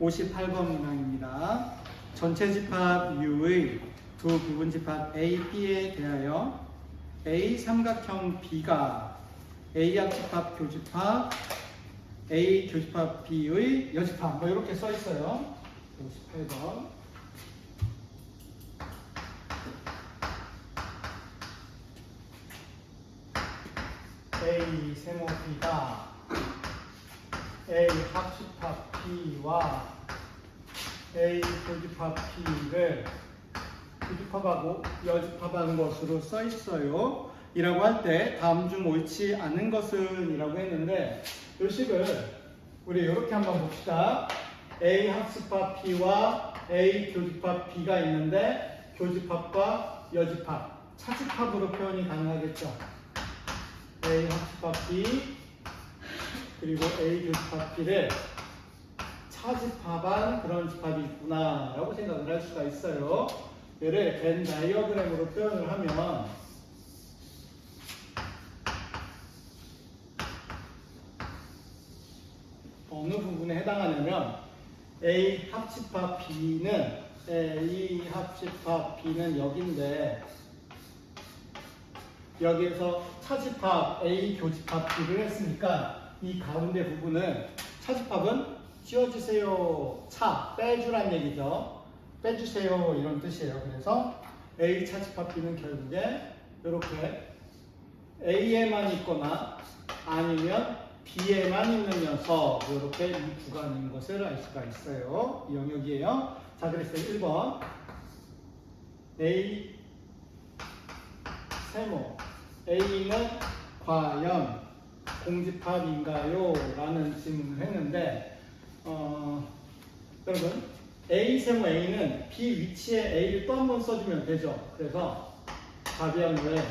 58번 문항입니다. 전체 집합 U의 두 부분 집합 A, B에 대하여 A 삼각형 B가 A약 집합 교집합 A 교집합 B의 여집합 뭐 이렇게 써 있어요. 58번. A 세모 B가 A 합집합 B와 A 교집합 B를 교집합하고 여집합하는 것으로 써 있어요. 이라고 할 때 다음 중 옳지 않은 것은 이라고 했는데 이 식을 우리 이렇게 한번 봅시다. A 합집합 B와 A 교집합 B가 있는데 교집합과 여집합, 차집합으로 표현이 가능하겠죠. A 합집합 B 그리고 A 교집합 B를 차집합한 그런 집합이 있구나 라고 생각을 할 수가 있어요. 얘를 벤 다이어그램으로 표현을 하면 어느 부분에 해당하냐면 A 합집합 B는 여기인데 여기에서 차집합 A 교집합 B를 했으니까 이 가운데 부분은 차집합은 지워주세요. 빼주란 얘기죠. 빼주세요 이런 뜻이에요. 그래서 A 차집합 B는 결국에 이렇게 A에만 있거나 아니면 B에만 있는 녀석 이렇게 이 구간인 것을 알 수가 있어요. 이 영역이에요. 자, 그래서 1번 A 세모 A는 과연 공집합인가요? 라는 질문을 했는데 여러분 A 세모 A는 B 위치에 A를 또 한 번 써주면 되죠. 그래서 가변 외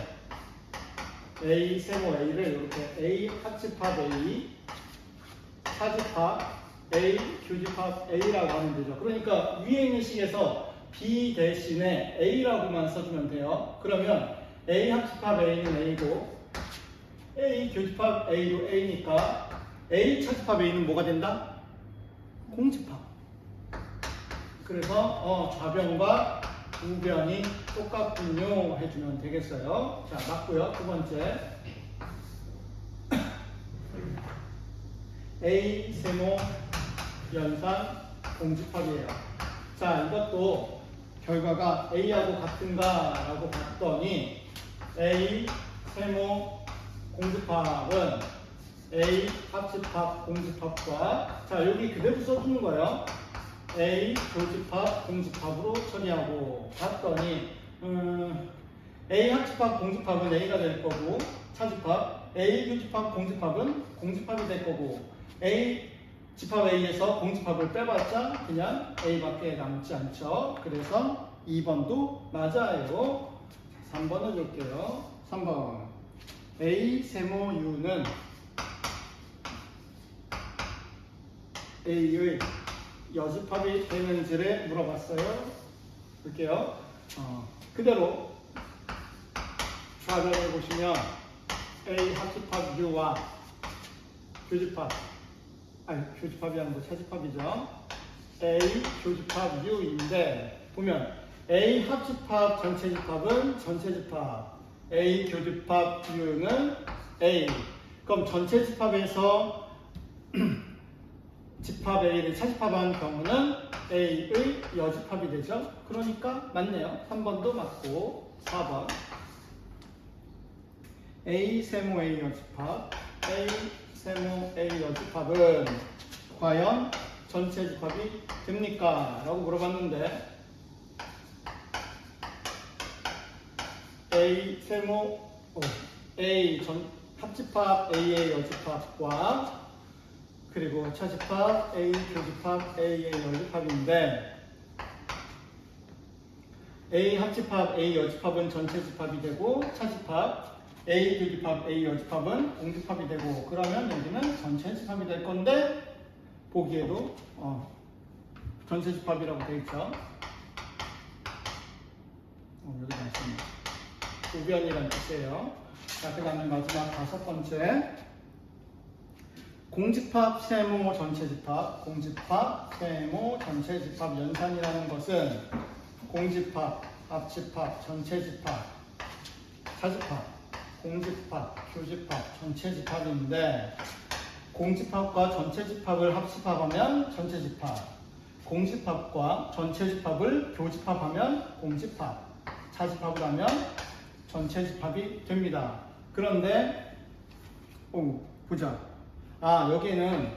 A 세모 A를 이렇게 A 합집합 A 차집합 A 교집합 A라고 하면 되죠. 그러니까 위에 있는 식에서 B 대신에 A라고만 써주면 돼요. 그러면 A 합집합 A는 A고 A 교집합 A도 A니까 A 차집합 A는 뭐가 된다? 공집합. 그래서 좌변과 우변이 똑같군요 해주면 되겠어요. 자, 맞고요. 두 번째 A 세모 연산 공집합이에요. 자, 이것도 결과가 A하고 같은가 라고 봤더니 A 세모 공집합은 A 합집합 공집합과 자, 여기 그대로 써주는 거예요. A 교집합 공집합으로 처리하고 봤더니 A 합집합 공집합은 A가 될 거고 차집합 A 교집합 공집합은 공집합이 될 거고 A 집합 A에서 공집합을 빼봤자 그냥 A밖에 남지 않죠. 그래서 2번도 맞아요. 3번을 줄게요. 3번 A 세모 U는 A의 여집합이 되는지를 물어봤어요. 볼게요. 그대로 좌변을 보시면 A 합집합 U와 교집합이 아니고 차집합이죠. A 교집합 U인데 보면 A 합집합 전체 집합은 전체 집합 A 교집합 U는 A 그럼 전체 집합에서 집합 A를 차집합한 경우는 A의 여집합이 되죠. 그러니까 맞네요. 3번도 맞고 4번 A 세모 A 여집합 A 세모 A 여집합은 과연 전체 집합이 됩니까? 라고 물어봤는데 A 세모 A 합집합 A의 여집합과 그리고 차집합 A 교집합 A의 여집합인데 A 합집합 A 여집합은 전체 집합이 되고 차집합 A 교집합 A 여집합은 공집합이 되고 그러면 여기는 전체 집합이 될 건데 보기에도 전체 집합이라고 되어 있죠. 여기 나있습니다. 우변이라는 뜻이에요. 자, 그 다음에 마지막 5번째 공집합, 세모, 전체집합, 공집합, 세모, 전체집합 연산이라는 것은 공집합, 합집합, 전체집합, 차집합, 공집합, 교집합, 전체집합인데 공집합과 전체집합을 합집합하면 전체집합, 공집합과 전체집합을 교집합하면 공집합, 차집합을 하면 전체집합이 됩니다. 그런데 보자. 여기에는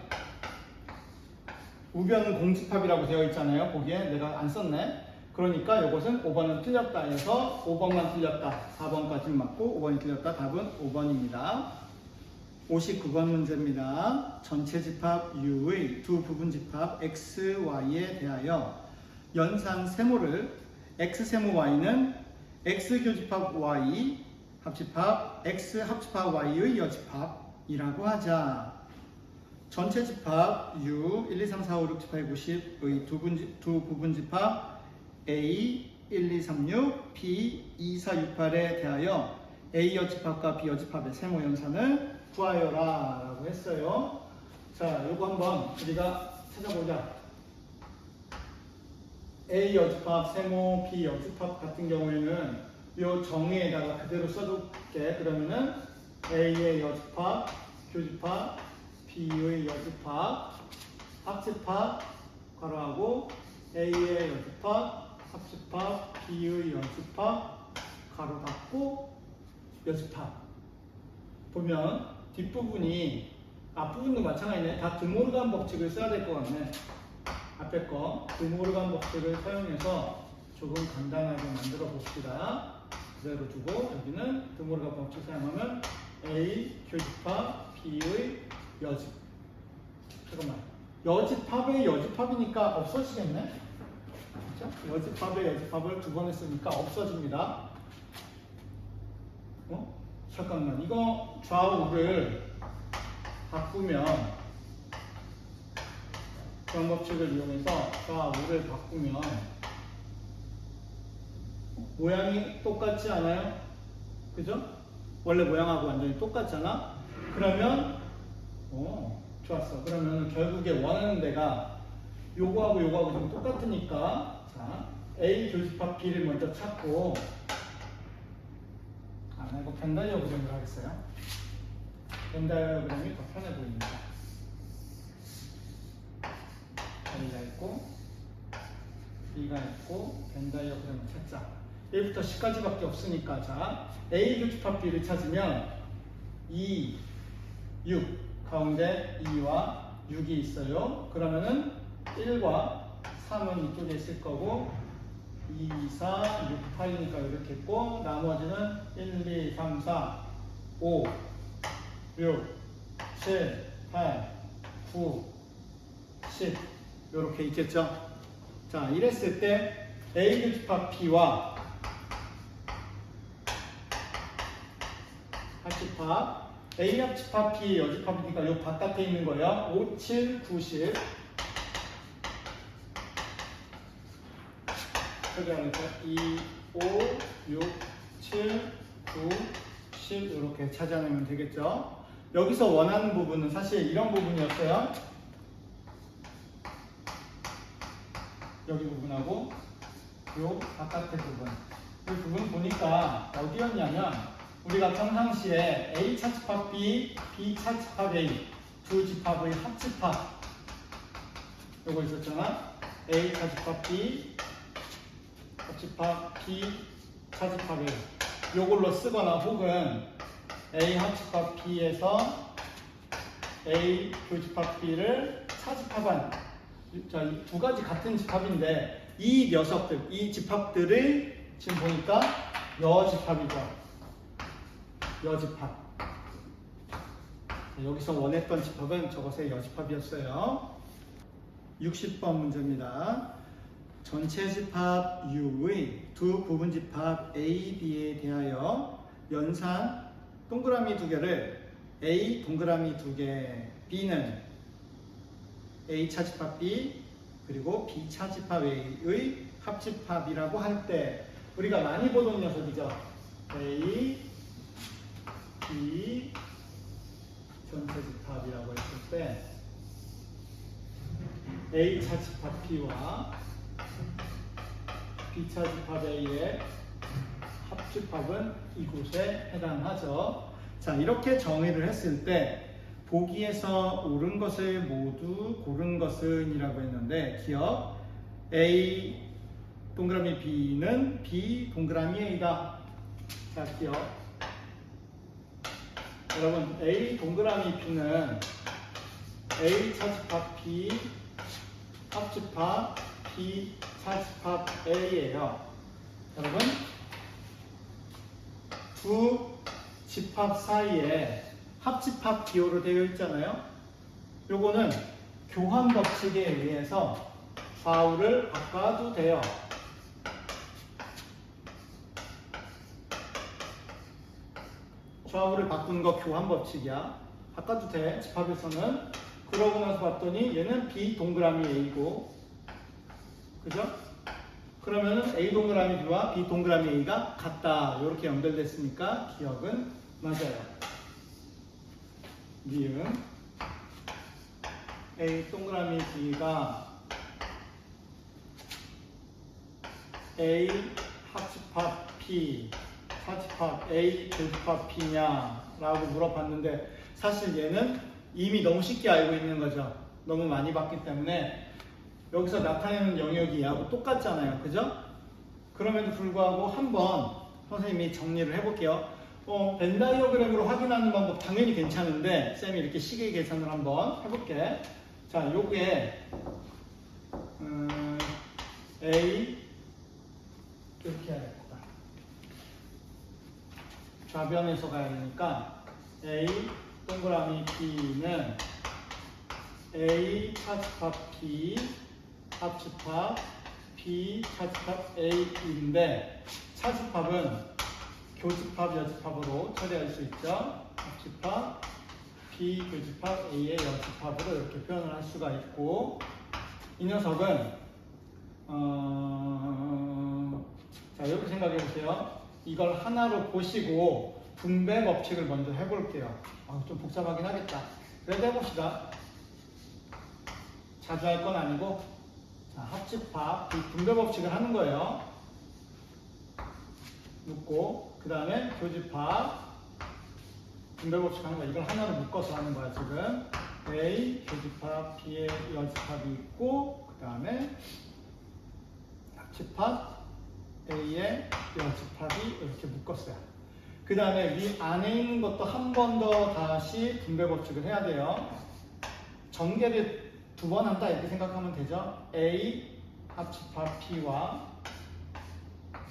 우변 공집합이라고 되어 있잖아요. 거기에 내가 안 썼네. 그러니까 이것은 5번은 틀렸다 해서 5번만 틀렸다. 4번까지 맞고 5번이 틀렸다. 답은 5번입니다. 59번 문제입니다. 전체집합 U의 두 부분집합 X, Y에 대하여 연산 세모를 X세모 Y는 X교집합 Y 합집합 X 합집합 Y의 여집합이라고 하자. 전체집합 U 1, 2, 3, 4, 5, 6, 7, 8, 9, 10의 두 부분집합 A 1, 2, 3, 6, B 2, 4, 6, 8에 대하여 A 여집합과 B 여집합의 세모 연산을 구하여라 라고 했어요. 자, 요거 한번 우리가 찾아보자. A 여집합, 세모, B 여집합 같은 경우에는 요 정의에다가 그대로 써둘게. 그러면은 A의 여집합, 교집합, B의 여집합, 합집합, 괄호하고 A의 여집합, 합집합, B의 여집합, 괄호 닫고 여집합. 보면 뒷부분이 앞부분도 마찬가지네. 다 드모르간 법칙을 써야 될 것 같네. 앞에 거 드모르간 법칙을 사용해서 조금 간단하게 만들어 봅시다. 그대로 두고 여기는 드모르간 법칙 사용하면 A 교집합 B의 여집. 잠깐만. 여집합의 여집합이니까 없어지겠네. 그렇죠? 여집합의 여집합을 두 번 했으니까 없어집니다. 잠깐만. 이거 좌우를 바꾸면 그런 법칙을 이용해서 좌우를 바꾸면 모양이 똑같지 않아요? 그죠? 원래 모양하고 완전히 똑같잖아? 그러면 좋았어. 그러면 결국에 원하는 데가 요거하고 요거하고 좀 똑같으니까 자 A 교집합 B를 먼저 찾고 나 이거 벤 다이어그램을 하겠어요. 벤 다이어그램이 더 편해 보입니다. A가 있고 B가 있고 벤 다이어그램을 찾자. 1부터 10까지밖에 없으니까 자 A 교집합 B를 찾으면 2, 6 가운데 2와 6이 있어요. 그러면은 1과 3은 이쪽에 있을 거고 2, 4, 6, 8이니까 이렇게 있고 나머지는 1, 2, 3, 4, 5, 6, 7, 8, 9, 10 이렇게 있겠죠. 자 이랬을 때 A 교집합 B와 합집합 A 합집합 B 여집합이니까 요 바깥에 있는 거예요. 5, 7, 9, 10 여기 하니까 2, 5, 6, 7, 9, 10 이렇게 찾아내면 되겠죠. 여기서 원하는 부분은 사실 이런 부분이었어요. 여기 부분하고 요 바깥의 부분. 이 부분 보니까 어디였냐면 우리가 평상시에 A 차집합 B, B 차집합 A 두 집합의 합집합 요거 있었잖아. A 차집합 B 합집합 B 차집합 A 요걸로 쓰거나 혹은 A 합집합 B에서 A 교집합 B를 차집합한 자, 이 두 가지 같은 집합인데 이 녀석들, 이 집합들을 지금 보니까 여집합이죠. 여집합. 여기서 원했던 집합은 저것의 여집합이었어요. 60번 문제입니다. 전체 집합 U의 두 부분 집합 A, B에 대하여 연산 동그라미 두 개를 A 동그라미 두 개, B는 A 차집합 B 그리고 B 차집합 A의 합집합이라고 할 때 우리가 많이 보던 녀석이죠. A, B, 전체 집합이라고 했을 때 A차 집합 B와 B차 집합 A의 합집합은 이곳에 해당하죠. 자, 이렇게 정의를 했을 때 보기에서 옳은 것을 모두 고른 것은 이라고 했는데 기억 A 동그라미 B는 B 동그라미 A다. 자, 기억 여러분 A 동그라미 B는 A 차집합 B 합집합 B 차집합 A예요. 여러분 두 집합 사이에 합집합 기호로 되어 있잖아요. 요거는 교환 법칙에 의해서 좌우를 바꿔도 돼요. 좌우를 바꾸는 거 교환 법칙이야. 바꿔도 돼. 집합에서는. 그러고 나서 봤더니 얘는 B 동그라미 A고, 그죠? 그러면은 A 동그라미 B와 B 동그라미 A가 같다. 이렇게 연결됐으니까 기억은 맞아요. 니은 A 동그라미 B가 A 합집합 P 차집합 A 교집합 P냐 라고 물어봤는데 사실 얘는 이미 너무 쉽게 알고 있는 거죠. 너무 많이 봤기 때문에 여기서 나타내는 영역이 얘하고 똑같잖아요. 그죠? 그럼에도 불구하고 한번 선생님이 정리를 해볼게요. 벤 다이어그램으로 확인하는 방법 당연히 괜찮은데 쌤이 이렇게 시계 계산을 한번 해볼게. 자, 요게 A 이렇게 해야겠다. 좌변에서 가야 되니까 A 동그라미 B는 A 차집합 B 합집합 B 차집합 A인데 차집합은 교집합 여집합으로 처리할 수 있죠. 합집합 B 교집합 A의 여집합으로 이렇게 표현을 할 수가 있고 이 녀석은 자 이렇게 생각해 보세요. 이걸 하나로 보시고 분배 법칙을 먼저 해볼게요. 좀 복잡하긴 하겠다. 그래도 해봅시다. 자주 할 건 아니고 자, 합집합 분배 법칙을 하는 거예요. 묶고 그 다음에 교집합 분배 법칙 하는 거야. 이걸 하나로 묶어서 하는 거야 지금. A 교집합 B의 여집합이 있고 그 다음에 합집합 A의 여집합이 이렇게 묶었어요. 그 다음에 위 안에 있는 것도 한 번 더 다시 분배 법칙을 해야 돼요. 전개를 두 번 한다 이렇게 생각하면 되죠. A 합집합 P와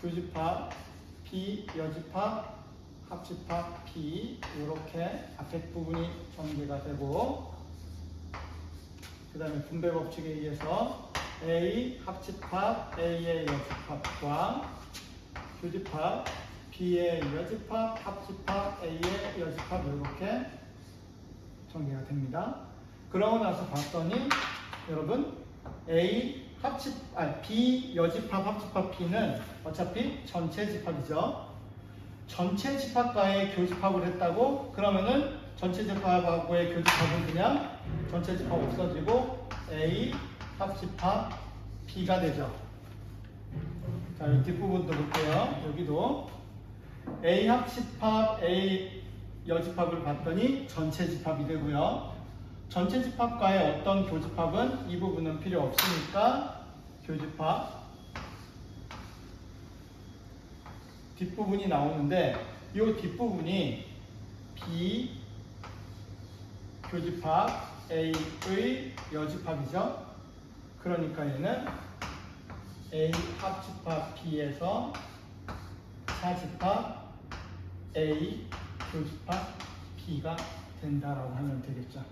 교집합 B 여집합 합집합 P 이렇게 앞에 부분이 전개가 되고 그 다음에 분배 법칙에 의해서 A 합집합 A의 여집합과 교집합 B의 여집합 합집합 A의 여집합 이렇게 전개가 됩니다. 그러고 나서 봤더니 여러분 B 여집합 합집합 P는 어차피 전체 집합이죠. 전체 집합과의 교집합을 했다고 그러면은 전체 집합하고의 교집합은 그냥 전체 집합 없어지고 A 합집합 B가 되죠. 자, 이 뒷부분도 볼게요. 여기도 A 합집합 A 여집합을 봤더니 전체 집합이 되고요. 전체 집합과의 어떤 교집합은 이 부분은 필요 없으니까 교집합 뒷부분이 나오는데 이 뒷부분이 B 교집합 A의 여집합이죠. 그러니까 얘는 A 합집합 B에서 차집합 A 교집합 B가 된다라고 하면 되겠죠.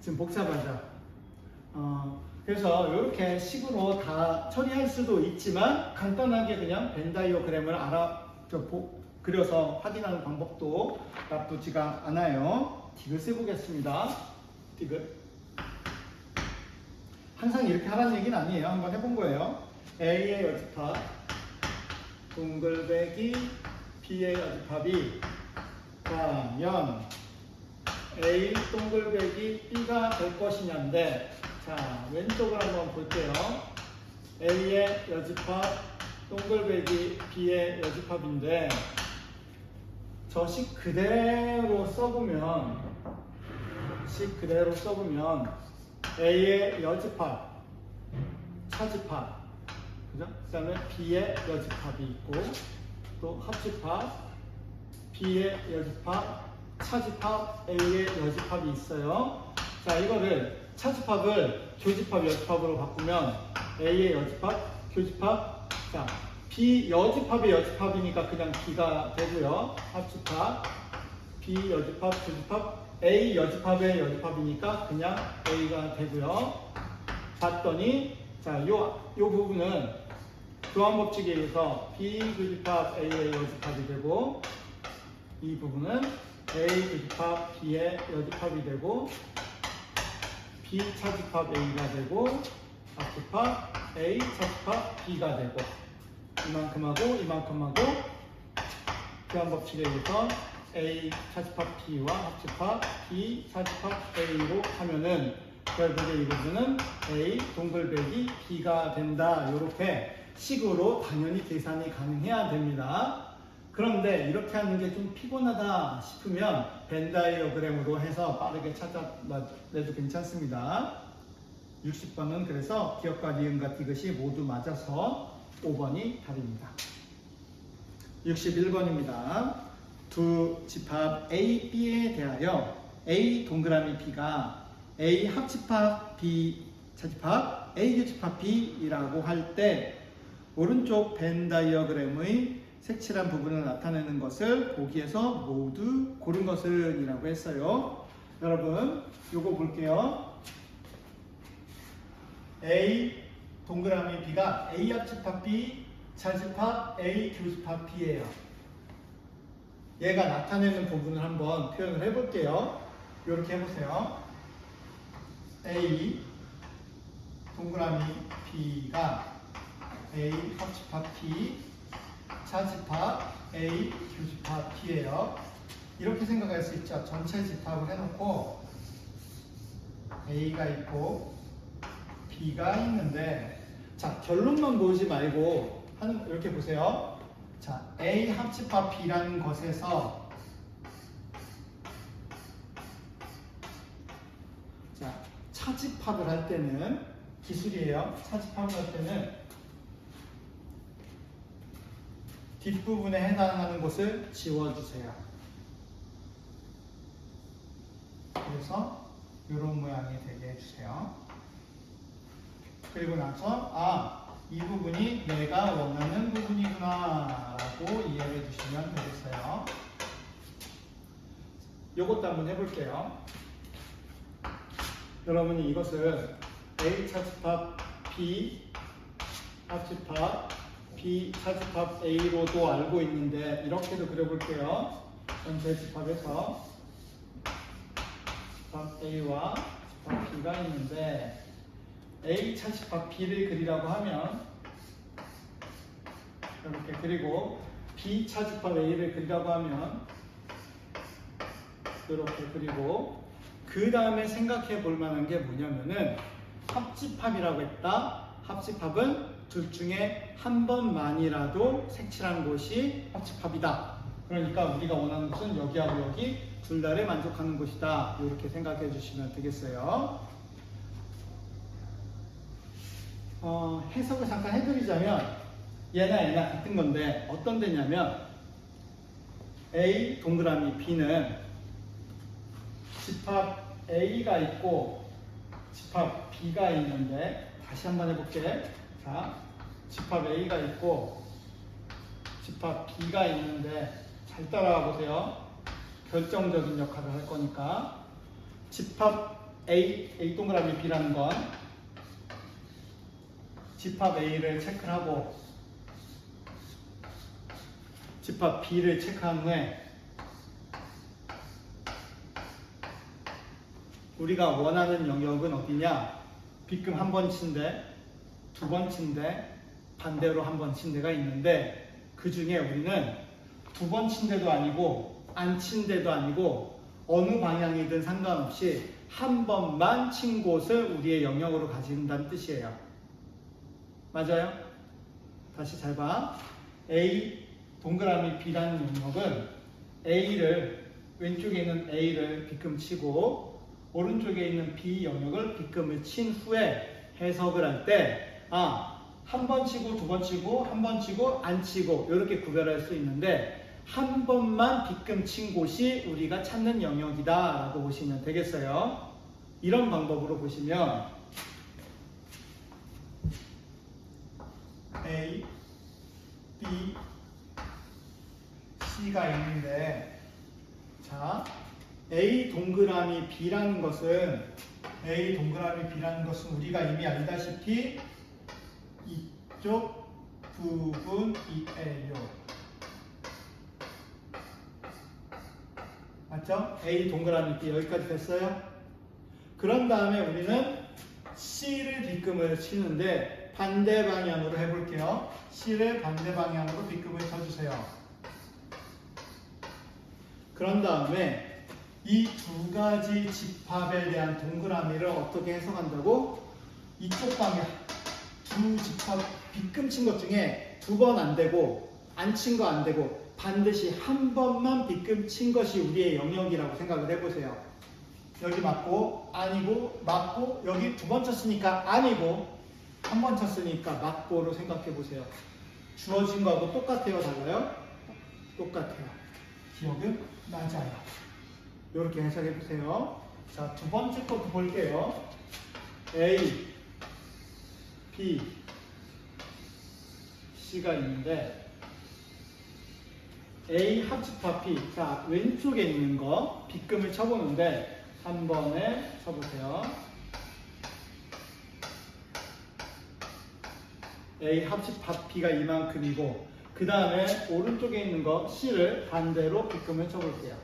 지금 복잡하죠. 그래서 이렇게 식으로 다 처리할 수도 있지만 간단하게 그냥 벤 다이어그램을 그려서 확인하는 방법도 나쁘지가 않아요. 딕을 써보겠습니다. 딕을 항상 이렇게 하라는 얘기는 아니에요. 한번 해본 거예요. A의 여집합 동글배기 B의 여집합이 과연 A 동글배기 B가 될 것이냐인데, 자, 왼쪽을 한번 볼게요. A의 여집합 동글배기 B의 여집합인데, 저 식 그대로 써보면 A의 여집합, 차집합, 그죠? 그 다음에 B의 여집합이 있고, 또 합집합, B의 여집합, 차집합, A의 여집합이 있어요. 자, 이거를 차집합을 교집합, 여집합으로 바꾸면 A의 여집합, 교집합, 자, B 여집합의 여집합이니까 그냥 B가 되고요. 합집합, B 여집합, 교집합, A 여집합의 여집합이니까 그냥 A가 되고요. 봤더니 자, 요 부분은 교환법칙에 의해서 B 교집합 A의 여집합이 되고, 이 부분은 A 교집합 B의 여집합이 되고, B 차집합 A가 되고, 합집합 A 차집합 B가 되고, 이만큼하고 이만큼하고 교환법칙에 의해서 A 차집합 B와 합집합 B 차집합 A로 하면은 결국에 이 부분은 A 동글배기 B가 된다. 이렇게 식으로 당연히 계산이 가능해야 됩니다. 그런데 이렇게 하는 게 좀 피곤하다 싶으면 벤 다이어그램으로 해서 빠르게 찾아내도 괜찮습니다. 60번은 그래서 기억과 니은과 디귿이 모두 맞아서 5번이 답입니다. 61번입니다. 두 집합 A, B에 대하여 A 동그라미 B가 A 합집합 B 차집합 A 교집합 B이라고 할 때 오른쪽 벤 다이어그램의 색칠한 부분을 나타내는 것을 보기에서 모두 고른 것은 이라고 했어요. 여러분 요거 볼게요. A 동그라미 B가 A 합집합 B 차집합 A 교집합 B예요. 얘가 나타내는 부분을 한번 표현을 해볼게요. 이렇게 해보세요. A 동그라미 B가 A 합집합 B 차집합 A 교집합 B예요. 이렇게 생각할 수 있죠. 전체 집합을 해놓고 A가 있고 B가 있는데, 자, 결론만 보지 말고 이렇게 보세요. 자, A 합집합 B라는 것에서 자, 차집합을 할 때는 기술이에요. 차집합을 할 때는 뒷부분에 해당하는 곳을 지워주세요. 그래서 이런 모양이 되게 해주세요. 그리고 나서 이 부분이 내가 원하는 부분이구나 라고 이해해 주시면 되겠어요. 이것도 한번 해볼게요. 여러분이 이것을 A 차집합 B 합집합 B 차집합 A로도 알고 있는데 이렇게도 그려볼게요. 전체 집합에서 집합 A와 집합 B가 있는데 A 차집합 B를 그리라고 하면 이렇게 그리고 B 차집합 A를 그리라고 하면 이렇게 그리고 그 다음에 생각해 볼 만한 게 뭐냐면은 합집합이라고 했다. 합집합은 둘 중에 한 번만이라도 색칠한 곳이 합집합이다. 그러니까 우리가 원하는 것은 여기하고 여기 둘 다를 만족하는 곳이다. 이렇게 생각해 주시면 되겠어요. 해석을 잠깐 해드리자면 얘나 같은 건데 어떤 데냐면 A 동그라미 B는 집합 A가 있고 집합 B가 있는데, 다시 한번 해볼게. 자, 집합 A가 있고 집합 B가 있는데 잘 따라와 보세요. 결정적인 역할을 할 거니까. 집합 A 동그라미 B라는 건 집합 A를 체크를 하고 집합 B를 체크한 후에 우리가 원하는 영역은 어디냐? 빗금 한 번 친 데, 두 번 친 데, 반대로 한 번 친 데가 있는데 그 중에 우리는 두 번 친 데도 아니고 안 친 데도 아니고 어느 방향이든 상관없이 한 번만 친 곳을 우리의 영역으로 가진다는 뜻이에요. 맞아요? 다시 잘 봐. A 동그라미 B라는 영역은 A를 왼쪽에 있는 A를 빗금 치고 오른쪽에 있는 B 영역을 빗금을 친 후에 해석을 할 때 한 번 치고 두 번 치고 한 번 치고 안 치고 이렇게 구별할 수 있는데 한 번만 빗금 친 곳이 우리가 찾는 영역이다 라고 보시면 되겠어요. 이런 방법으로 보시면 A, B, C가 있는데 자 A 동그라미 B라는 것은 우리가 이미 알다시피 이쪽 부분이에요. 맞죠? A 동그라미 B 여기까지 됐어요? 그런 다음에 우리는 C를 빗금을 치는데 반대 방향으로 해볼게요. C를 반대 방향으로 빗금을 쳐주세요. 그런 다음에 이 두 가지 집합에 대한 동그라미를 어떻게 해석한다고? 이쪽 방향 두 집합 빗금 친 것 중에 두 번 안 되고 안 친 거 안 되고 반드시 한 번만 빗금 친 것이 우리의 영역이라고 생각을 해보세요. 여기 맞고 아니고 맞고 여기 두 번 쳤으니까 아니고 한 번 쳤으니까 맞고로 생각해보세요. 주어진 거하고 똑같아요? 달라요? 똑같아요. 기억은 맞아요. 이렇게 해석해보세요. 자, 두 번째 것도 볼게요. A, B, C가 있는데 A 합집합 B. 자, 왼쪽에 있는 거 빗금을 쳐보는데 한 번에 쳐보세요. A 합집합 B가 이만큼이고 그 다음에 오른쪽에 있는 거 C를 반대로 빗금을 쳐볼게요.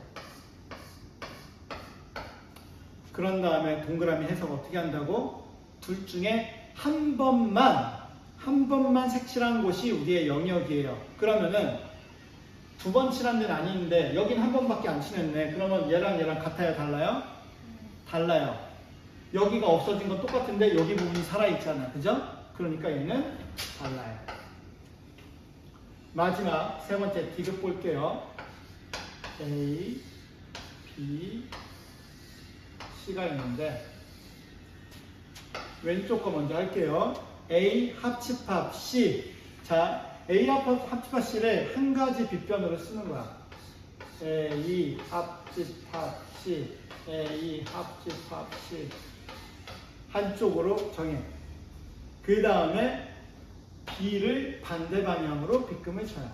그런 다음에 동그라미 해석 어떻게 한다고? 둘 중에 한 번만 색칠한 곳이 우리의 영역이에요. 그러면은 두 번 칠한 데는 아닌데 여긴 한 번밖에 안 칠했네. 그러면 얘랑 같아요? 달라요? 달라요. 여기가 없어진 건 똑같은데 여기 부분이 살아있잖아. 그죠? 그러니까 얘는 달라요. 마지막 세 번째 디귿 볼게요. A, B, C가 있는데 왼쪽 거 먼저 할게요. A 합집합 C. 자, A 합집합 C를 한 가지 빗변으로 쓰는 거야. A 합집합 C, A 합집합 C. 한쪽으로 정해. 그 다음에 B를 반대 방향으로 빗금을 쳐요.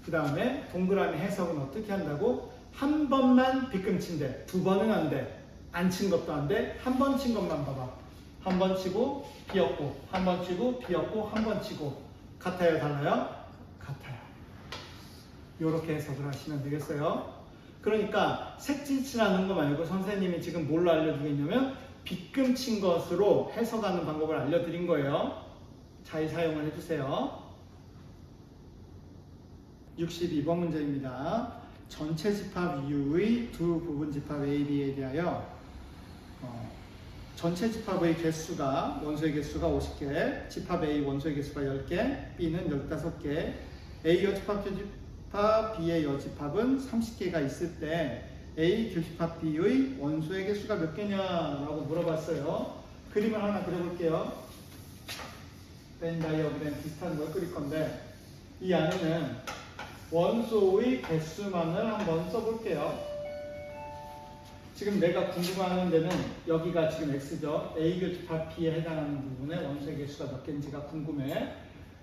그 다음에 동그라미 해석은 어떻게 한다고? 한 번만 빗금 친대. 두 번은 안 돼. 안 친 것도 안 돼. 한 번 친 것만 봐봐. 한 번 치고 비었고, 한 번 치고 비었고, 한 번 치고. 같아요? 달라요? 같아요. 이렇게 해석을 하시면 되겠어요. 그러니까 색칠칠하는 거 말고 선생님이 지금 뭘로 알려주겠냐면 빗금 친 것으로 해석하는 방법을 알려드린 거예요. 잘 사용을 해주세요. 62번 문제입니다. 전체 집합 이후의 두 부분 집합 A, B에 대하여 전체 집합의 개수가 원소의 개수가 50개, 집합 A 원소의 개수가 10개, B는 15개, A 여집합 교집합 B의 여집합은 30개가 있을 때 A 교집합 B의 원소의 개수가 몇 개냐라고 물어봤어요. 그림을 하나 그려볼게요. 벤 다이어그램 비슷한 걸 그릴 건데 이 안에는 원소의 개수만을 한번 써볼게요. 지금 내가 궁금한 데는 여기가 지금 X죠. A 교집합 B에 해당하는 부분에 원소의 개수가 몇 개인지가 궁금해.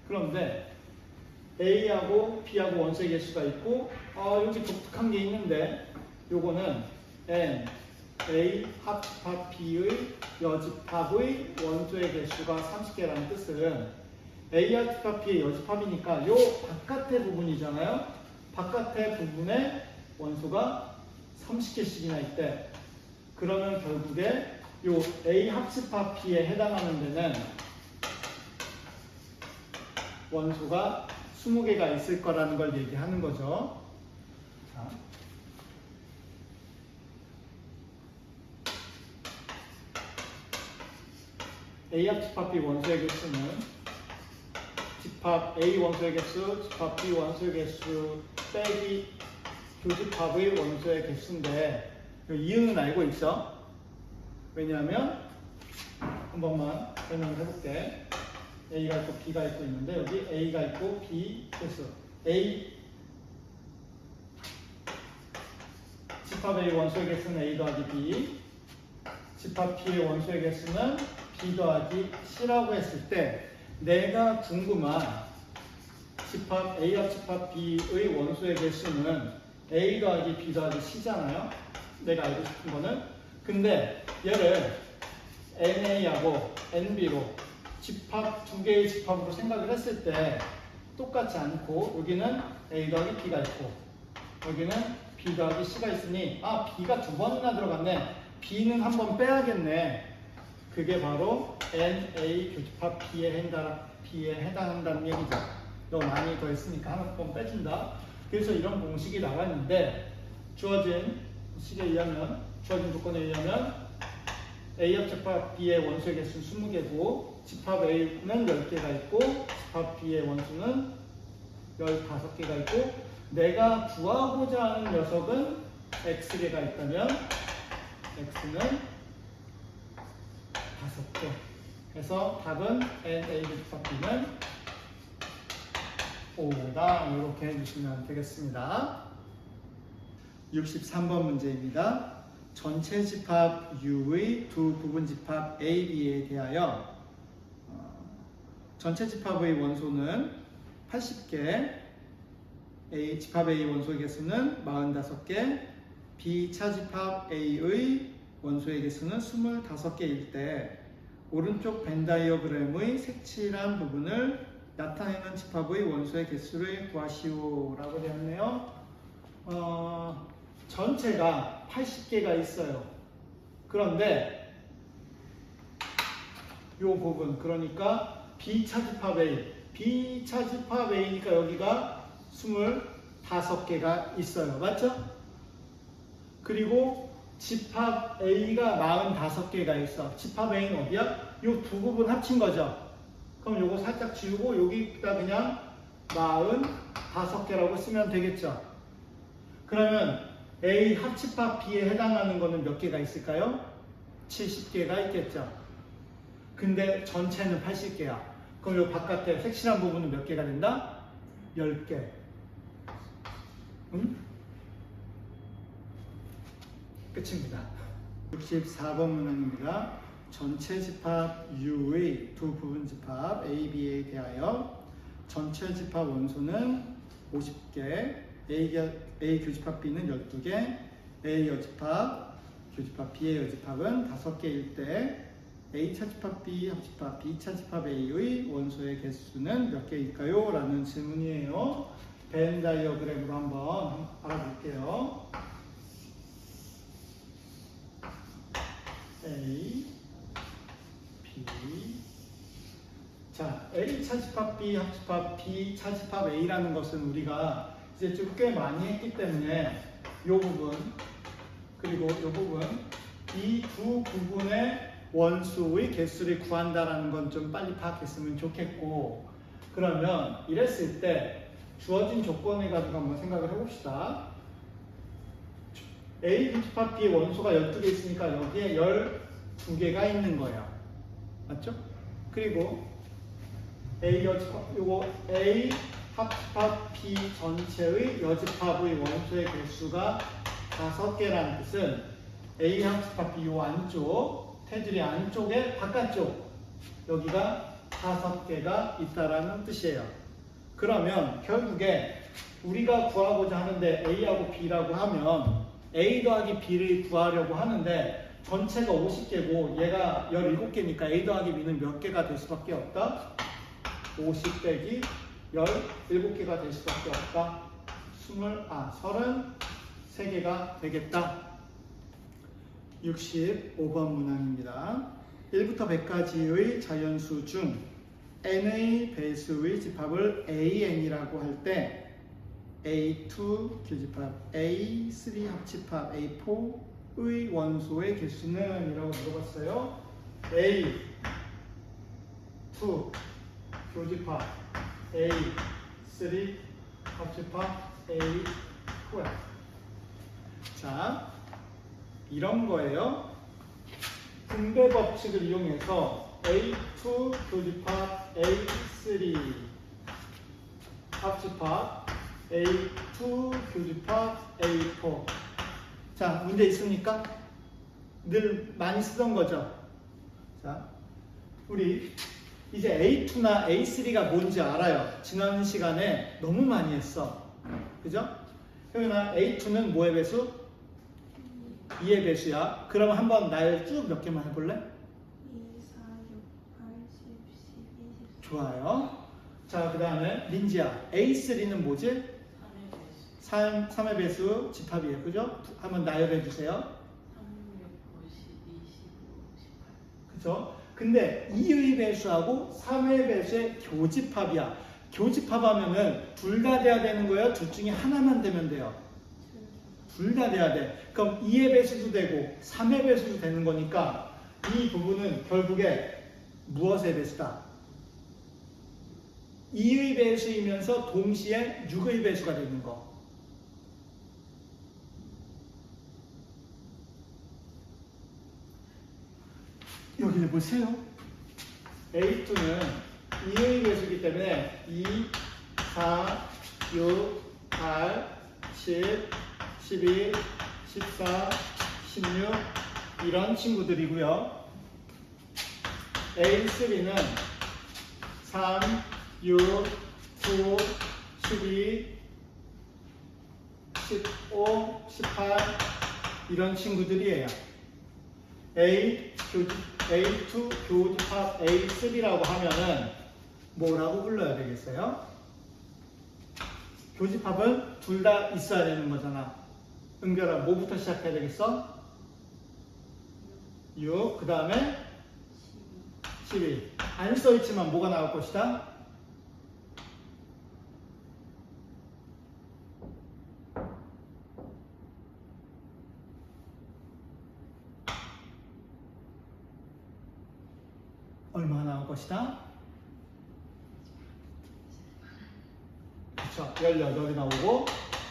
그런데 A하고 B하고 원소의 개수가 있고 여기 독특한 게 있는데 요거는 N, A 합집합 B의 여집합의 원소의 개수가 30개라는 뜻은 A 합집합 B의 여집합이니까 요 바깥의 부분이잖아요. 바깥의 부분에 원소가 30개씩이나 있대. 그러면 결국에 요 A 합집합 B에 해당하는 데는 원소가 20개가 있을 거라는 걸 얘기하는 거죠. 자. A합 집합 B 원소의 개수는 집합 A 원소의 개수, 집합 B 원소의 개수 빼기 교집합의 원소의 개수인데 이유는 알고 있어? 왜냐하면 한 번만 설명을 해볼게. A가 있고 B가 있고 있는데 여기 A가 있고 B 개수 A 집합 A 원소의 개수는 A 더하기 B, 집합 B의 원소의 개수는 B 더하기 C라고 했을 때 내가 궁금한 집합 A와 집합 B의 원소의 개수는 A 더하기 B 더하기 C잖아요. 내가 알고 싶은 거는. 근데 얘를 NA하고 NB로 집합 두 개의 집합으로 생각을 했을 때 똑같지 않고 여기는 A 더하기 B가 있고 여기는 B 더하기 C가 있으니 B가 두 번이나 들어갔네. B는 한 번 빼야겠네. 그게 바로 NA 교집합 B에 해당한다는 얘기죠. 너무 많이 더 했으니까 한 번 빼준다. 그래서 이런 공식이 나왔는데 주어진 식에 의하면 주어진 조건에 의하면 A합 집합 B의 원소의 개수는 20개고 집합 A는 10개가 있고 집합 B의 원수는 15개가 있고 내가 구하고자 하는 녀석은 X개가 있다면 X는 5개. 그래서 답은 NA 교집합 B는 5다. 이렇게 해주시면 되겠습니다. 63번 문제입니다. 전체 집합 U의 두 부분 집합 A, B에 대하여 전체 집합의 원소는 80개, 집합 A 원소의 개수는 45개, B 차집합 A의 원소의 개수는 25개일 때 오른쪽 벤 다이어그램의 색칠한 부분을 나타내는 집합의 원소의 개수를 구하시오 라고 되어 있네요. 전체가 80개가 있어요. 그런데 이 부분, 그러니까 B차집합 A니까 여기가 25개가 있어요. 맞죠? 그리고 집합 A가 45개가 있어. 집합 A는 어디야? 이 두 부분 합친 거죠. 그럼 요거 살짝 지우고 여기다 그냥 45개라고 쓰면 되겠죠. 그러면 A 합집합 B에 해당하는 거는 몇 개가 있을까요? 70개가 있겠죠. 근데 전체는 80개야. 그럼 요 바깥에 색칠한 부분은 몇 개가 된다? 10개. 끝입니다. 64번 문항입니다. 전체 집합 U의 두 부분 집합 A, B에 대하여 전체 집합 원소는 50개, A 교집합 B는 12개, A 여집합, 교집합 B의 여집합은 5개일 때 A 차집합 B, 합집합 B 차집합 A의 원소의 개수는 몇 개일까요? 라는 질문이에요. 벤 다이어그램으로 한번 알아볼게요. A, B. 자, A 차집합 B, 합집합 B 차집합 A라는 것은 우리가 이제 좀 꽤 많이 했기 때문에 이 부분 그리고 이 부분 이 두 부분의 원수의 개수를 구한다라는 건 좀 빨리 파악했으면 좋겠고, 그러면 이랬을 때 주어진 조건을 가지고 한번 생각을 해봅시다. A 교집합 B의 원소가 12개 있으니까 여기에 12개가 있는 거예요. 맞죠? 그리고 A 여집합, 요거 A 합집합 B 전체의 여집합의 원소의 개수가 5개라는 뜻은 A 합집합 B 요 안쪽, 테두리 안쪽에 바깥쪽 여기가 5개가 있다라는 뜻이에요. 그러면 결국에 우리가 구하고자 하는데 A하고 B라고 하면 A 더하기 B를 구하려고 하는데 전체가 50개고 얘가 17개니까 A 더하기 B는 몇 개가 될 수밖에 없다? 50 빼기 17개가 될 수밖에 없다. 33개가 되겠다. 65번 문항입니다. 1부터 100까지의 자연수 중 n의 배수의 집합을 an이라고 할 때 A2 교집합, A3 합집합, A4의 원소의 개수는 이라고 물어봤어요. A2 교집합, A3 합집합, A4야. 자, 이런 거예요. 분배 법칙을 이용해서 A2 교집합, A3 합집합, A2 교집합, A4. 자, 문제 있습니까? 늘 많이 쓰던 거죠. 자, 우리 이제 A2나 A3가 뭔지 알아요. 지난 시간에 너무 많이 했어. 그죠? 그러면 A2는 뭐의 배수? 2의 배수야. 그럼 한번 날 쭉 몇 개만 해볼래? 2, 4, 6, 8, 10, 12, 14. 좋아요. 자, 그 다음에 민지야. A3는 뭐지? 3의 배수 집합이에요. 그죠? 한번 나열해 주세요. 3, 6, 5, 10, 25, 18. 그죠? 근데 2의 배수하고 3의 배수의 교집합이야. 교집합하면은 둘 다 돼야 되는 거예요? 둘 중에 하나만 되면 돼요? 둘 다 돼야 돼. 그럼 2의 배수도 되고 3의 배수도 되는 거니까 이 부분은 결국에 무엇의 배수다? 2의 배수이면서 동시에 6의 배수가 되는 거. 여기 보세요. A2는 2의 배수이기 때문에 2, 4, 6, 8, 10, 12, 14, 16 이런 친구들이고요. A3는 3, 6, 9, 12, 15, 18 이런 친구들이에요. A2 교집합 A3라고 하면은 뭐라고 불러야 되겠어요? 교집합은 둘 다 있어야 되는 거잖아. 은별아, 뭐부터 시작해야 되겠어? 6, 그 다음에 12. 안 써있지만 뭐가 나올 것이다? 얼마 나올 것이다? 그쵸, 18이 나오고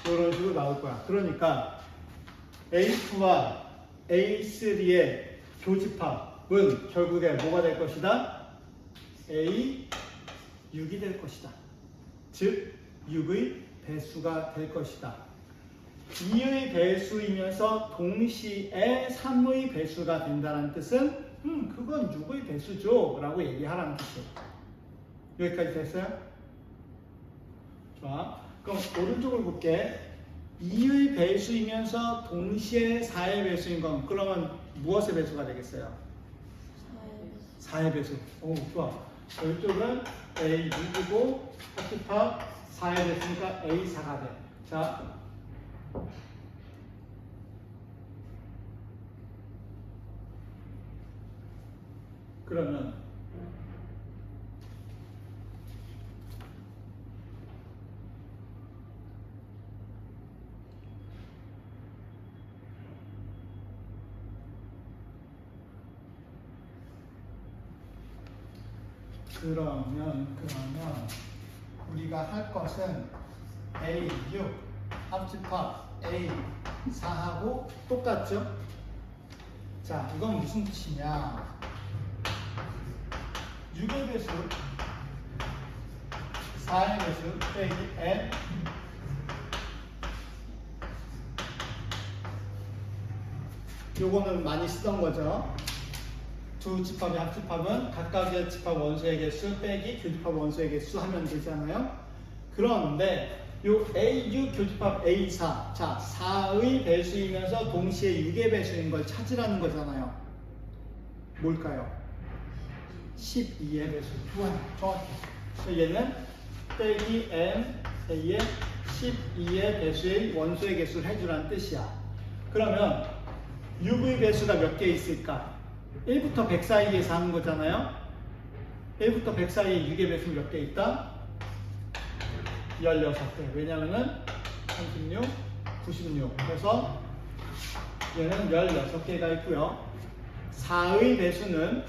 이런 식으로 나올 거야. 그러니까 A2와 A3의 교집합은 결국에 뭐가 될 것이다? A6이 될 것이다. 즉 6의 배수가 될 것이다. 2의 배수이면서 동시에 3의 배수가 된다는 뜻은 그건 6의 배수죠 라고 얘기하라는 뜻이에요. 여기까지 됐어요? 좋아. 그럼 오른쪽을 볼게. 2의 배수이면서 동시에 4의 배수인 건 그러면 무엇의 배수가 되겠어요? 4의 배수. 오, 좋아. 이쪽은 A6이고 합집합 4의 배수니까 A4가 돼. 자, 그러면 우리가 할 것은 A6 합집합 A4하고 똑같죠? 자, 이건 무슨 뜻이냐? 6의 배수 4의 배수 빼기 N 요거는 많이 쓰던 거죠. 두 집합의 합집합은 각각의 집합 원소의 개수 빼기 교집합 원소의 개수 하면 되잖아요. 그런데 요 A6 교집합 A4 자 4의 배수이면서 동시에 6의 배수인 걸 찾으라는 거잖아요. 뭘까요? 12의 배수. 좋아요. 정확해. 얘는 빼기 M A의 12의 배수의 원소의 개수를 해주라는 뜻이야. 그러면 6의 배수가 몇 개 있을까? 1부터 100 사이에서 하는 거잖아요. A부터 100 사이에 6의 배수 몇 개 있다? 16개. 왜냐면은 36, 96. 그래서 얘는 16개가 있고요. 4의 배수는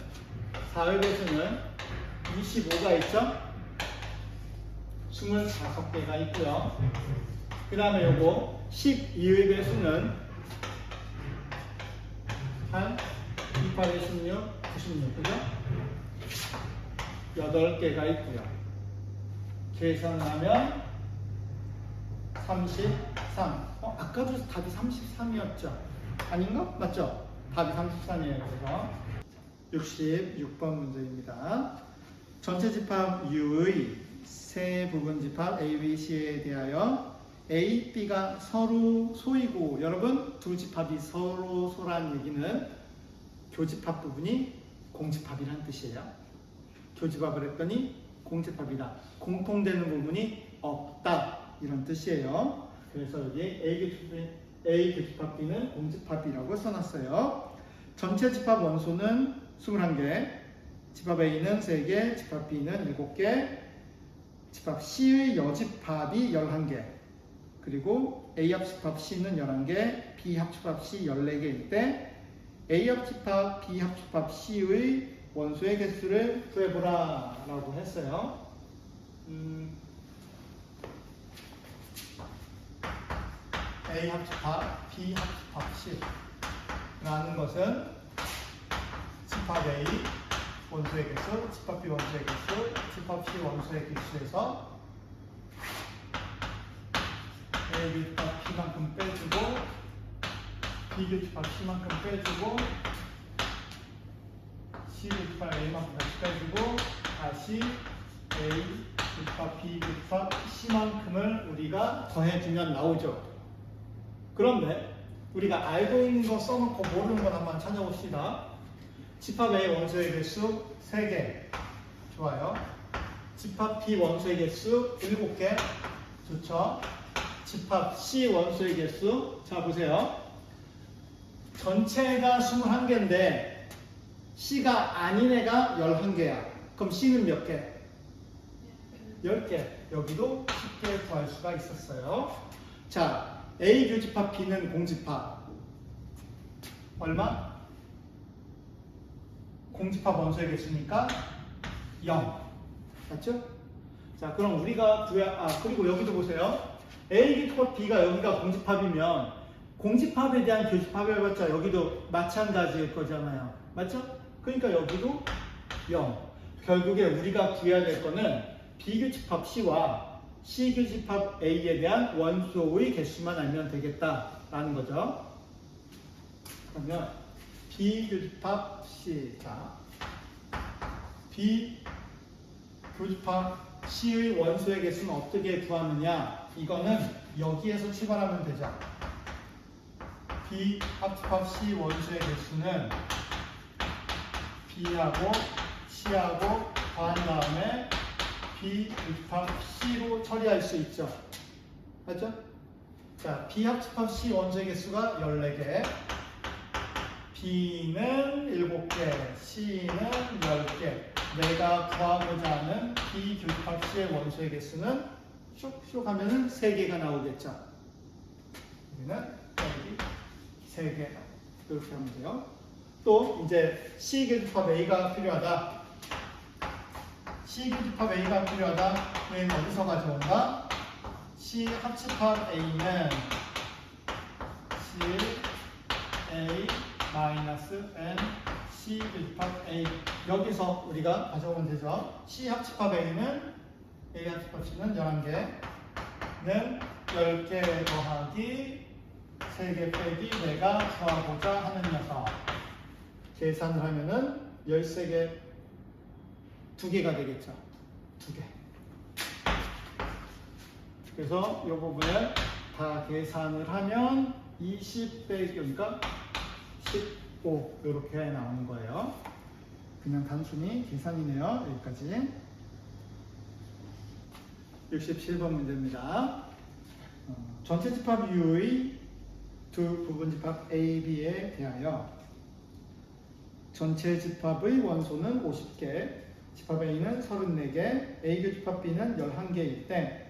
25가 있죠? 25개가 있고요. 그 다음에 요거 12의 배수는 한 28에 16, 96, 그죠? 8개가 있고요. 계산을 하면 33. 아까도 답이 33이었죠? 아닌가? 맞죠? 답이 33이에요. 그래서 66번 문제입니다. 전체 집합 U의 세 부분 집합 A, B, C에 대하여 A, B가 서로 소이고, 여러분 두 집합이 서로 소란 얘기는 교집합 부분이 공집합이라는 뜻이에요. 교집합을 했더니 공집합이다. 공통되는 부분이 없다. 이런 뜻이에요. 그래서 여기 A 교집합 B는 공집합이라고 써놨어요. 전체 집합 원소는 21개, 집합 A는 3개, 집합 B는 7개, 집합 C의 여집합이 11개, 그리고 A 합집합 C는 11개, B 합집합 C 14개일 때 A 합집합 B 합집합 C의 원소의 개수를 구해보라 라고 했어요. A 합집합 B 합집합 C 라는 것은 집합 A 원소의 개수, 집합 B 원소의 개수, 집합 C 원소의 개수에서 A 교집합 B만큼 빼주고 B 교집합 C만큼 빼주고 C 교집합 A만큼 다시 빼주고 다시 A 교집합 B 교집합 C만큼을 우리가 더해주면 나오죠. 그런데 우리가 알고 있는 거 써놓고 모르는 건 한번 찾아봅시다. 집합 A 원소의 개수 3개. 좋아요. 집합 B 원소의 개수 7개. 좋죠. 집합 C 원소의 개수, 자 보세요. 전체가 21개인데 C가 아닌 애가 11개야. 그럼 C는 몇 개? 10개. 여기도 쉽게 구할 수가 있었어요. 자, A 교집합 B는 공집합. 얼마? 공집합 원소의 개수니까 0. 맞죠? 자, 그럼 우리가 그리고 여기도 보세요. A 교집합 B가 여기가 공집합이면 공집합에 대한 교집합을 해봤자 여기도 마찬가지일 거잖아요. 맞죠? 그러니까 여기도 0. 결국에 우리가 구해야 될 거는 B 교집합 C와 C 교집합 A에 대한 원소의 개수만 알면 되겠다라는 거죠. 그러면 B 교집합 C, 자, B 교집합 C의 원소의 개수는 어떻게 구하느냐? 이거는 여기에서 출발하면 되죠. B 합집합 C 원소의 개수는 B하고 C하고 더한 다음에 B 교집합 C로 처리할 수 있죠. 맞죠? 자, B 합집합 C 원소의 개수가 14개, B는 7개, C는 10개. 내가 구하고자 하는 B 교집합 C의 원소의 개수는 슉슉 하면은 3개가 나오겠죠. 여기는 여기 3개. 이렇게 하면 돼요. 또 이제 C 교집합 A가 필요하다. C 교집합 A가 필요하다. 얘는 어디서 가져온다? C 합집합 A는 C A 마이너스 N C 교집합 A. 여기서 우리가 가져오면 되죠. C 합집합 A는 A 합집합 C는 11개는 10개 더하기 3개 빼기 내가 구하고자 하는 녀석. 계산을 하면은 13개, 2개가 되겠죠. 2개. 그래서 이 부분을 다 계산을 하면 20 빼기, 그러니까 15 이렇게 나오는 거예요. 그냥 단순히 계산이네요. 여기까지. 67번 문제입니다. 전체 집합 U의 두 부분 집합 A, B에 대하여 전체 집합의 원소는 50개, 집합 A는 34개, A 교집합 B는 11개일 때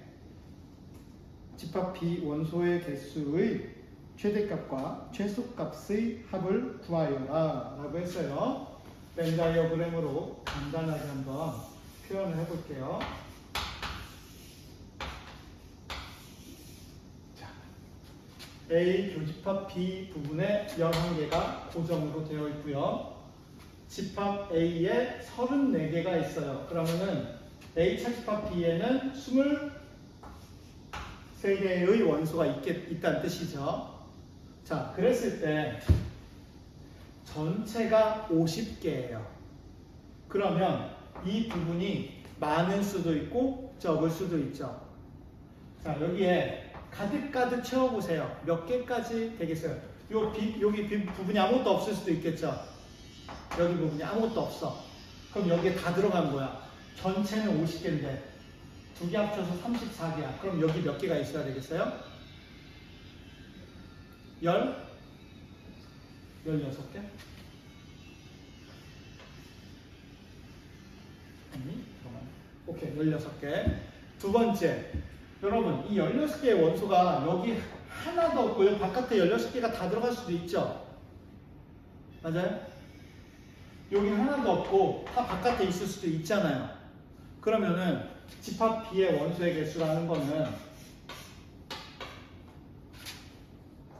집합 B 원소의 개수의 최대값과 최소값의 합을 구하여라 라고 했어요. 벤 다이어그램으로 간단하게 한번 표현을 해볼게요. 자, A 교집합 B 부분에 11개가 고정으로 되어 있고요. 집합 A에 34개가 있어요. 그러면은 A 차집합 B에는 23개의 원소가 있다는 뜻이죠. 자, 그랬을 때 전체가 50개예요. 그러면 이 부분이 많을 수도 있고 적을 수도 있죠. 자, 여기에 가득가득 채워보세요. 몇 개까지 되겠어요? 여기 부분이 아무것도 없을 수도 있겠죠. 여기 부분이 아무것도 없어. 그럼 여기에 다 들어간 거야. 전체는 50개인데 두 개 합쳐서 34개야. 그럼 여기 몇 개가 있어야 되겠어요? 16개? 아니, 잠깐만. 오케이, 16개. 두 번째, 여러분, 이 16개의 원소가 여기 하나도 없고요. 바깥에 16개가 다 들어갈 수도 있죠. 맞아요? 여기 하나도 없고 다 바깥에 있을 수도 있잖아요. 그러면은 집합 B의 원소의 개수라는 거는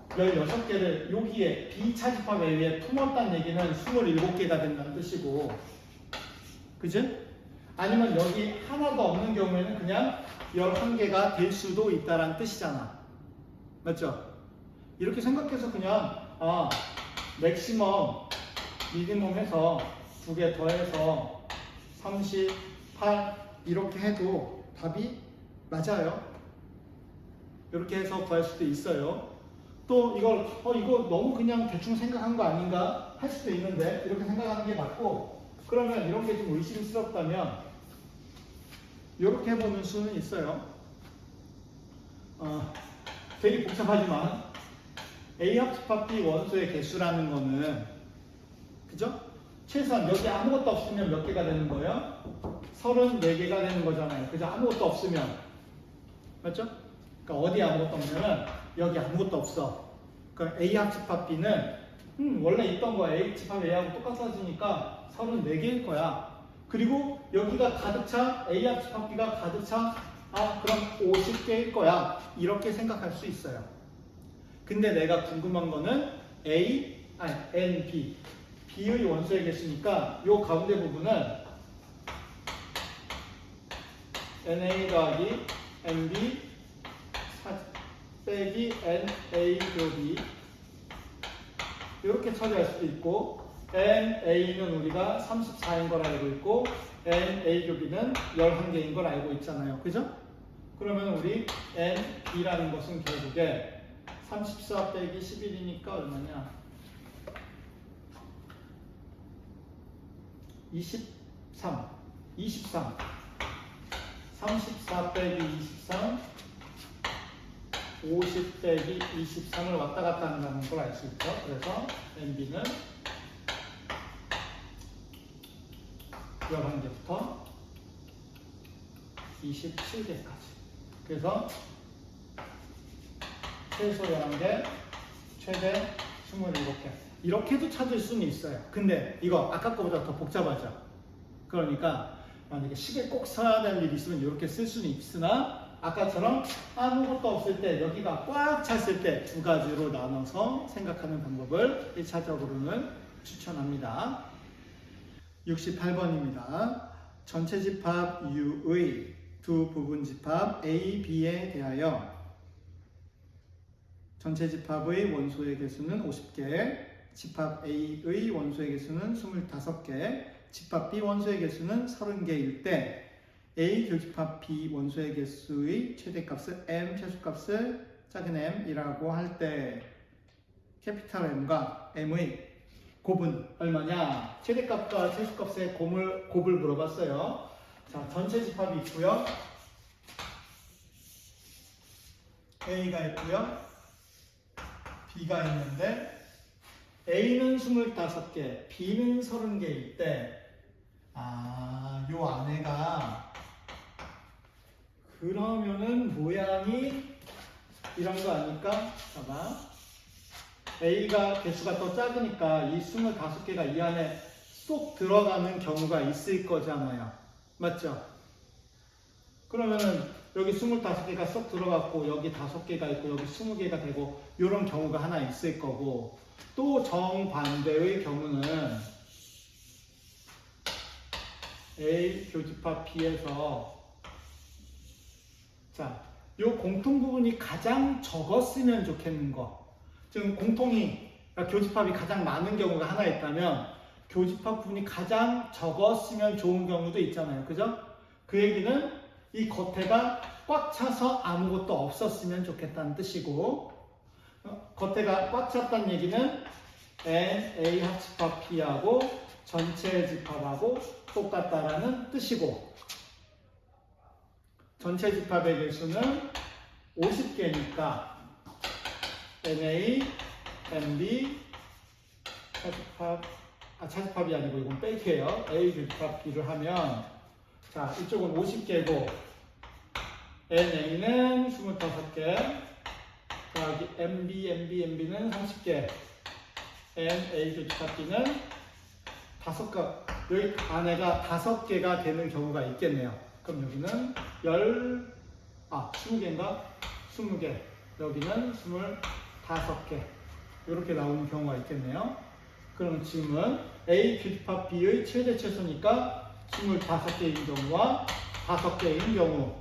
16개를 여기에 B 차집합 A에 품었다는 얘기는 27개가 된다는 뜻이고, 그지? 아니면 여기 하나도 없는 경우에는 그냥 11개가 될 수도 있다는 뜻이잖아. 맞죠? 이렇게 생각해서 그냥 맥시멈, 미니멈 해서 2개 더해서 38 이렇게 해도 답이 맞아요. 이렇게 해서 구할 수도 있어요. 또 이거 너무 그냥 대충 생각한 거 아닌가 할 수도 있는데 이렇게 생각하는 게 맞고, 그러면 이런 게 좀 의심스럽다면 이렇게 해보는 수는 있어요. 되게 복잡하지만 A 합집합 B 원소의 개수라는 거는, 그죠? 최소한 여기 아무것도 없으면 몇 개가 되는 거예요? 34개가 되는 거잖아요. 그죠? 아무것도 없으면. 맞죠? 그러니까 어디 아무것도 없냐면 여기 아무것도 없어. 그러니까 A 합집합 B는 원래 있던 거 A 집합 A하고 똑같아지니까 34개일 거야. 그리고 여기가 가득 차, A 합집합 B가 가득 차, 그럼 50개일 거야. 이렇게 생각할 수 있어요. 근데 내가 궁금한 거는 N, B. B의 원소의 개수니까 이 가운데 부분은 NA 더하기 NB 빼기 NA 곱이 이렇게 처리할 수도 있고, NA는 우리가 34인 걸 알고 있고 NA 곱이는 11개인 걸 알고 있잖아요. 그죠? 그러면 우리 NB라는 것은 결국에 34 빼기 11이니까 얼마냐? 23 34 빼기 23 50 빼기 23을 왔다 갔다 한다는 걸 알 수 있죠. 그래서 NB는 11개부터 27개까지. 그래서 최소 11개, 최대 27개. 이렇게도 찾을 수는 있어요. 근데 이거 아까 거보다 더 복잡하죠. 그러니까 만약에 식을 꼭 써야 될 일이 있으면 이렇게 쓸 수는 있으나, 아까처럼 아무것도 없을 때, 여기가 꽉 찼을 때 두 가지로 나눠서 생각하는 방법을 1차적으로는 추천합니다. 68번입니다. 전체 집합 U의 두 부분 집합 A, B에 대하여 전체 집합의 원소의 개수는 50개, 집합 A의 원소의 개수는 25개, 집합 B 원소의 개수는 30개일 때 A 교집합 B 원소의 개수의 최대값을 M, 최소값을 작은 m이라고 할 때 캐피탈 M과 M의 곱은 얼마냐? 최대값과 최소값의 곱을 물어봤어요. 자, 전체 집합이 있고요. A가 있고요. B가 있는데 A는 25개, B는 30개일 때 아, 요 안에가 그러면은 모양이 이런 거 아닐까? 봐봐. A가 개수가 더 작으니까 이 25개가 이 안에 쏙 들어가는 경우가 있을 거잖아요. 맞죠? 그러면은 여기 25개가 쏙 들어갔고 여기 5개가 있고 여기 20개가 되고 이런 경우가 하나 있을 거고 또 정반대의 경우는 A 교집합 B에서 자, 요 공통 부분이 가장 적었으면 좋겠는 거. 지금 공통이 교집합이 가장 많은 경우가 하나 있다면 교집합 부분이 가장 적었으면 좋은 경우도 있잖아요. 그죠? 그 얘기는 이 겉에가 꽉 차서 아무것도 없었으면 좋겠다는 뜻이고 겉에가 꽉 찼다는 얘기는 N, A 합집합 P하고 전체 집합하고 똑같다라는 뜻이고 전체 집합의 개수는 50개니까 NA, NB, 차집합이 아니고 이건 뺄게요. A 교집합 B를 하면 자 이쪽은 50개고 NA는 25개 더하기 NB는 30개 NA 교집합 B는 5개 여기 안에가 5개가 되는 경우가 있겠네요. 그럼 여기는 20개인가? 20개 여기는 25개 이렇게 나오는 경우가 있겠네요. 그럼 지금은 A 교집합 B의 최대 최소니까 25개인 경우와 5개인 경우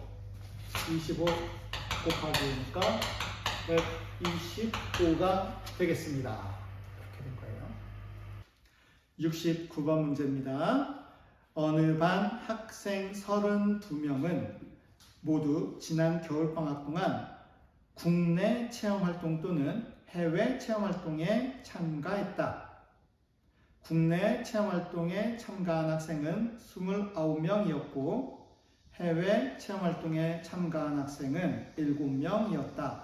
25 곱하기 5니까 125가 되겠습니다. 이렇게 된 거예요. 69번 문제입니다. 어느 반 학생 32명은 모두 지난 겨울방학 동안 국내 체험활동 또는 해외 체험활동에 참가했다. 국내 체험활동에 참가한 학생은 29명이었고 해외 체험활동에 참가한 학생은 7명이었다.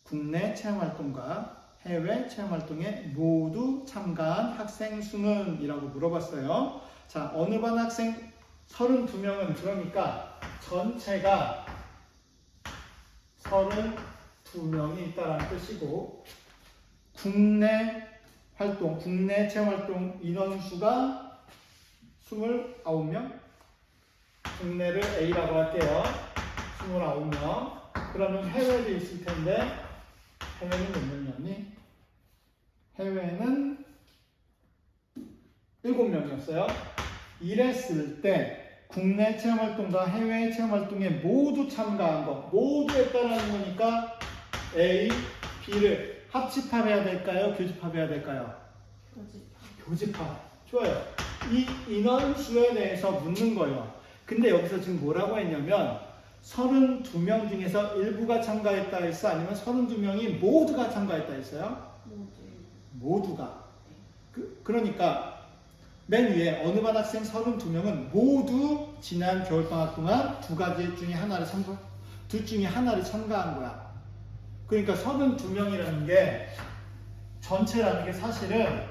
국내 체험활동과 해외 체험활동에 모두 참가한 학생 수는? 이라고 물어봤어요. 자, 어느 반 학생 32명은 그러니까 전체가 32명이 있다는 뜻이고 국내 활동, 국내 체험활동 인원수가 29명? 국내를 A라고 할게요. 29명. 그러면 해외도 있을 텐데 해외는 몇 명이었니? 해외는 7명이었어요. 이랬을 때 국내 체험활동과 해외 체험활동에 모두 참가한 거, 모두 했다라는 거니까 A, B를 합집합해야 될까요? 교집합해야 될까요? 교집합. 좋아요. 이 인원수에 대해서 묻는 거예요. 근데 여기서 지금 뭐라고 했냐면 32명 중에서 일부가 참가했다 했어? 아니면 32명이 모두가 참가했다 했어요? 모두가. 그러니까 맨 위에 어느 반 학생 32명은 모두 지난 겨울방학 동안 둘 중에 하나를 참가한 거야. 그러니까 32명이라는 게 전체라는 게 사실은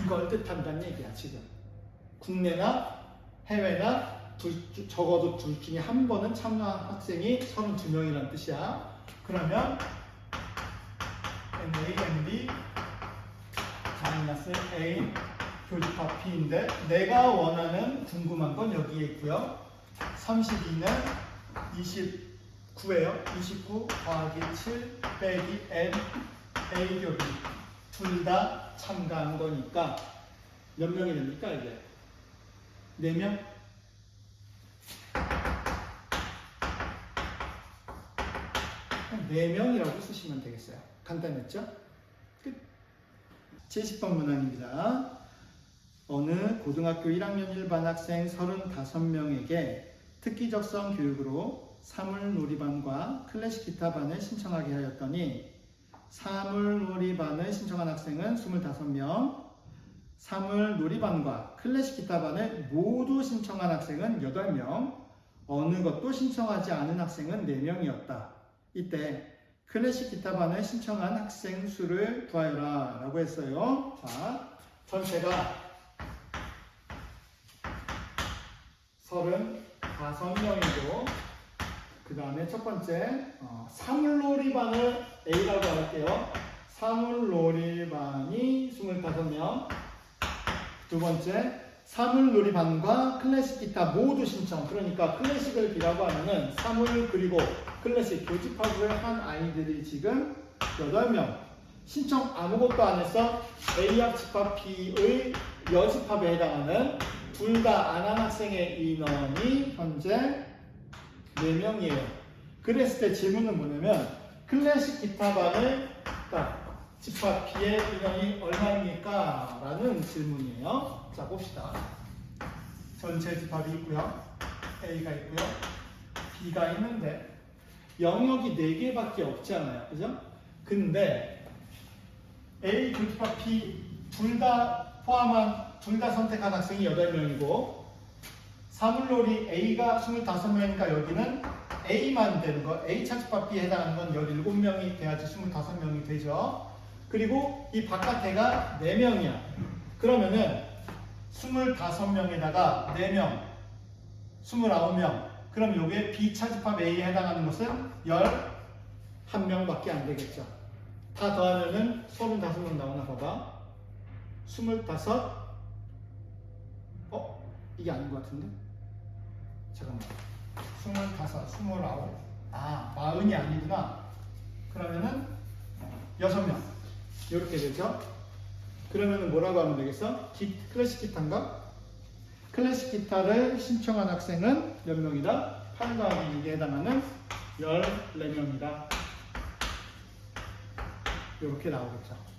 이걸 뜻한다는 얘기야. 지금 국내나 해외나 적어도 둘 중에 한 번은 참가한 학생이 32명이라는 뜻이야. 그러면 NA, NB 마이너스 A 교집합 B인데 내가 원하는 궁금한 건 여기에 있고요. 32는 29예요. 29 더하기 7 빼기 N A 교비 둘 다 참가한 거니까 몇 명이 됩니까 이게? 4명? 네 명이라고 쓰시면 되겠어요. 간단했죠? 끝. 70번 문항입니다. 어느 고등학교 1학년 1반 학생 35명에게 특기적성 교육으로 사물놀이반과 클래식 기타반을 신청하게 하였더니 사물놀이반을 신청한 학생은 25명, 사물놀이반과 클래식 기타반을 모두 신청한 학생은 8명, 어느 것도 신청하지 않은 학생은 4명이었다. 이때 클래식 기타반을 신청한 학생 수를 구하여라 라고 했어요. 자, 전체가 35명이고 그 다음에 첫 번째 사물놀이반을 A라고 할게요. 사물놀이반이 25명. 두 번째 사물놀이반과 클래식 기타 모두 신청. 그러니까 클래식을 B라고 하면은 사물 그리고 클래식 교집합을 한 아이들이 지금 8명. 신청 아무것도 안 했어. A합 집합 B의 여집합에 해당하는 둘 다 안 한 학생의 인원이 현재 4명이에요. 그랬을 때 질문은 뭐냐면 클래식 기타반을 딱 집합 B의 인원이 얼마입니까? 라는 질문이에요. 자 봅시다. 전체 집합이 있고요. A가 있고요. B가 있는데 영역이 4개밖에 없잖아요. 그죠? 근데 A 교집합 B 둘 다 포함한 둘 다 선택한 학생이 8명이고 사물놀이 A가 25명이니까 여기는 A만 되는 거, A 차집합 B에 해당하는 건 17명이 돼야지 25명이 되죠. 그리고 이 바깥에가 4명이야. 그러면은 25명에다가 4명, 29명. 그럼 요게 B 차집합 A에 해당하는 것은 11명밖에 안 되겠죠. 다 더하면은 35명 나오나 봐봐. 25. 이게 아닌 것 같은데? 잠깐만. 25, 29. 아, 40이 아니구나. 그러면은 6명. 이렇게 되죠? 그러면은 뭐라고 하면 되겠어? 클래식 기타인가? 클래식 기타를 신청한 학생은 몇 명이다? 8 더하기 6에 해당하는 14명이다. 이렇게 나오겠죠.